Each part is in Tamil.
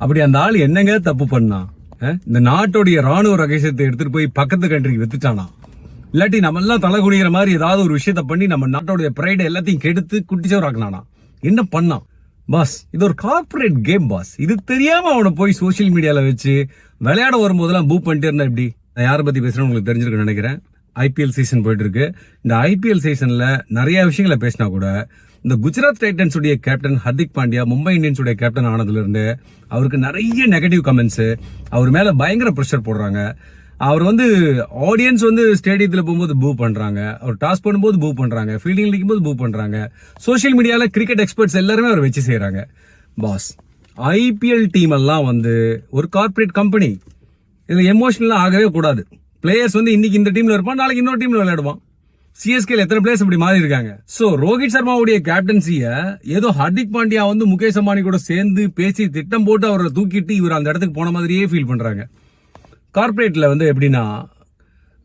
அப்படி அந்த ஆள் என்னங்க தப்பு பண்ணா? இந்த நாட்டுடைய ராணுவ ரகசியத்தை எடுத்துட்டு போய் பக்கத்து கண்ட்ரிக்கு வித்துட்டானா? இல்லாட்டி நம்ம எல்லாம் தலை குனிகிற மாதிரி ஏதாவது ஒரு விஷயத்த பண்ணி நம்ம நாட்டோடைய பிரைட எல்லாத்தையும் கெடுத்து குட்டிச்சவராக்குனானா? என்ன பண்ணான் பாஸ்? இது ஒரு கார்பரேட் கேம் பாஸ். இது தெரியாம அவனை போய் சோசியல் மீடியால வச்சு விளையாட வரும்போதெல்லாம் பூ பண்ணிட்டே இருந்தா எப்படி? நான் யாரை பத்தி பேசுறேன்னு உங்களுக்கு தெரிஞ்சிருக்குன்னு நினைக்கிறேன். ஐபிஎல் சீசன் போயிட்டு இருக்கு. இந்த ஐபிஎல் சீசன்ல நிறைய விஷயங்களை பேசினா கூட இந்த குஜராத் டைட்டன்ஸ் உடைய கேப்டன் ஹர்திக் பாண்டியா மும்பை இந்தியன்ஸ் உடைய கேப்டன் ஆனதுல இருந்து அவருக்கு நிறைய நெகட்டிவ் கமெண்ட்ஸ், அவர் மேல பயங்கர ப்ரெஷர் போடுறாங்க. அவர் ஆடியன்ஸ் ஸ்டேடியத்தில் போகும்போது பூ பண்றாங்க, அவர் டாஸ் பண்ணும்போது பூ பண்றாங்க, ஃபீல்டிங் அடிக்கும் போது பூ பண்றாங்க. சோசியல் மீடியால கிரிக்கெட் எக்ஸ்பர்ட்ஸ் எல்லாருமே அவர் வச்சு செய்யறாங்க. பாஸ், ஐபிஎல் டீம் எல்லாம் ஒரு கார்பரேட் கம்பெனி. இதுல எமோஷனலா ஆகவே கூடாது. பிளேயர்ஸ் இன்னைக்கு இந்த டீம்ல இருப்பான், நாளைக்கு இன்னொரு டீம்ல விளையாடுவான். சிஎஸ்கேல எத்தனை பிளேயர்ஸ் இப்படி மாறி இருக்காங்க. சோ ரோஹித் சர்மாவுடைய கேப்டன்சிய ஏதோ ஹர்திக் பாண்டியா முகேஷ் அம்பானி கூட சேர்ந்து பேசி திட்டம் போட்டு அவரை தூக்கிட்டு இவர் அந்த இடத்துக்கு போன மாதிரியே ஃபீல் பண்றாங்க. கார்பரேட்ல எப்படின்னா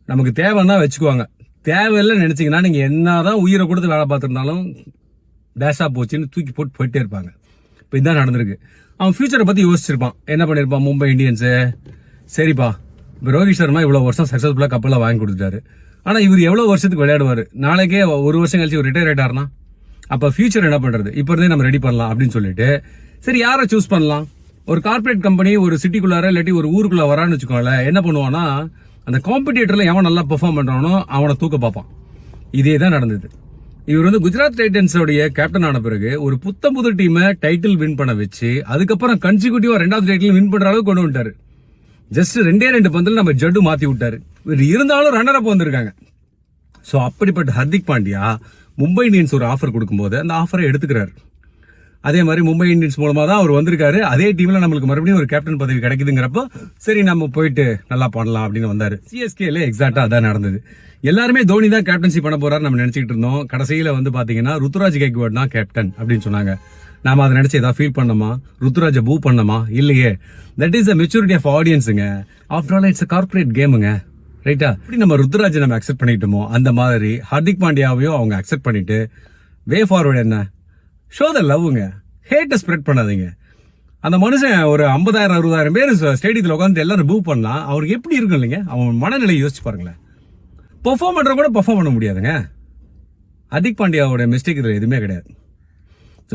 நமக்கு தேவைன்னா வச்சுக்குவாங்க, தேவையில்லை நினைச்சீங்கன்னா நீங்க என்னதான் உயிரை கொடுத்து வேலை பார்த்திருந்தாலும் டேஷா போச்சுன்னு தூக்கி போட்டு போயிட்டே இருப்பாங்க. இப்போ இதான் நடந்திருக்கு. அவன் ஃபியூச்சரை பத்தி யோசிச்சிருப்பான், என்ன பண்ணிருப்பான். மும்பை இந்தியன்ஸ் சரிப்பா, இப்போ ரோஹித் சர்மா இவ்வளவு வருஷம் சக்சஸ்ஃபுல்லா கப்பெல்லாம் வாங்கி கொடுத்துட்டாரு. ஆனா இவர் எவ்வளவு வருஷத்துக்கு விளையாடுவாரு? நாளைக்கே ஒரு வருஷம் கழிச்சு ஒரு ரிட்டையர் ஆயிட்டாருனா அப்ப ஃபியூச்சர் என்ன பண்றது? இப்ப இருந்தே நம்ம ரெடி பண்ணலாம் அப்படின்னு சொல்லிட்டு சரி யாரை சூஸ் பண்ணலாம்? ஒரு கார்பரேட் கம்பெனி ஒரு சிட்டிக்குள்ளார இல்லாட்டி ஒரு ஊருக்குள்ள வரான்னு வச்சுக்கோங்களேன், என்ன பண்ணுவான்னா அந்த காம்படிட்டர்ல எவன் நல்லா பெர்ஃபார்ம் பண்றானோ அவனை தூக்க பார்ப்பான். இதே தான் நடந்தது. இவர் குஜராத் டைட்டன்ஸ் உடைய கேப்டன் ஆன பிறகு ஒரு புது டீமை டைட்டில் வின் பண்ண வச்சு அதுக்கப்புறம் கன்சிக்யூட்டிவா 2வது டைட்டில் வின் பண்ற அளவுக்கு கொண்டு வந்துட்டாரு. ஜஸ்ட் 2 பந்தில் நம்ம ஜட்டு மாத்தி விட்டாரு. இருந்தாலும் ரன்னர் அப் வந்திருக்காங்க. சோ அப்படிப்பட்ட ஹர்திக் பாண்டியா மும்பை இந்தியன்ஸ் ஒரு ஆஃபர் கொடுக்கும்போது அந்த ஆஃபரை எடுத்துக்கிறாரு. அதே மாதிரி மும்பை இந்தியன்ஸ் மூலமா தான் அவர் வந்திருக்காரு. அதே டீம்ல நம்மளுக்கு மறுபடியும் ஒரு கேப்டன் பதவி கிடைக்குதுங்கிறப்போ சரி நம்ம போயிட்டு நல்லா பண்ணலாம் அப்படின்னு வந்தாரு. சிஎஸ்கேல எக்ஸாக்டா அதான் நடந்தது. எல்லாருமே தோனி தான் கேப்டன்சி பண்ண போறாரு நம்ம நினைச்சிட்டு இருந்தோம். கடைசியில பாத்தீங்கன்னா ருத்துராஜ் கெய்க்வாட் தான் கேப்டன் அப்படின்னு சொன்னாங்க. நாம அதை நினைச்சு ஏதாவது ஃபீல் பண்ணமா? ருத்துராஜ பூ பண்ணமா? இல்லையே. That is the maturity of ஆடியன்ஸுங்க. ஆஃப்டர் ஆல் இட்ஸ் கார்பரேட் கேமுங்க, ரைட்டா? இப்படி நம்ம ருத்துராஜை நம்ம அக்செப்ட் பண்ணிட்டோமோ அந்த மாதிரி ஹர்திக் பாண்டியாவையும் அவங்க அக்செப்ட் பண்ணிட்டு வே ஃபார்வர்ட் என்ன ஷோ த லவ்ங்க. ஹேட்டை ஸ்ப்ரெட் பண்ணாதீங்க. அந்த மனுஷன் ஒரு 50,000 60,000 பேர் ஸ்டேடியத்தில் உட்காந்து எல்லாரும் பூ பண்ணலாம், அவருக்கு எப்படி இருக்கும் இல்லைங்க? அவன் மனநிலை யோசிச்சு பாருங்களேன். பெர்ஃபார்ம் பண்ற கூட பெர்ஃபார்ம் பண்ண முடியாதுங்க. ஹர்திக் பாண்டியாவோட மிஸ்டேக் இதுல எதுவுமே கிடையாது.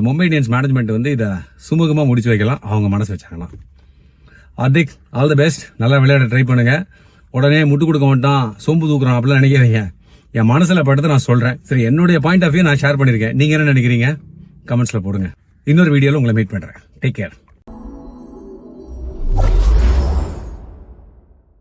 மும்பை இந்தியன்ஸ் மேனேஜ்மெண்ட் இதை சுமூகமா முடிச்சு வைக்கலாம், அவங்க மனசு வச்சாங்கன்னா. Hardik, all the best. நல்லா விளையாட ட்ரை பண்ணுங்க. உடனே முட்டு கொடுக்க மாட்டான், சொம்பு தூக்குறான் அப்படிலாம் நினைக்கிறீங்க. என் மனசுல படுத்து நான் சொல்றேன். சரி, என்னுடைய பாயிண்ட் ஆஃப் வியூ நான் ஷேர் பண்ணிருக்கேன். நீங்க என்ன நினைக்கிறீங்க? கமெண்ட்ஸ்ல போடுங்க. இன்னொரு வீடியோல உங்களை மீட் பண்றேன். Take care.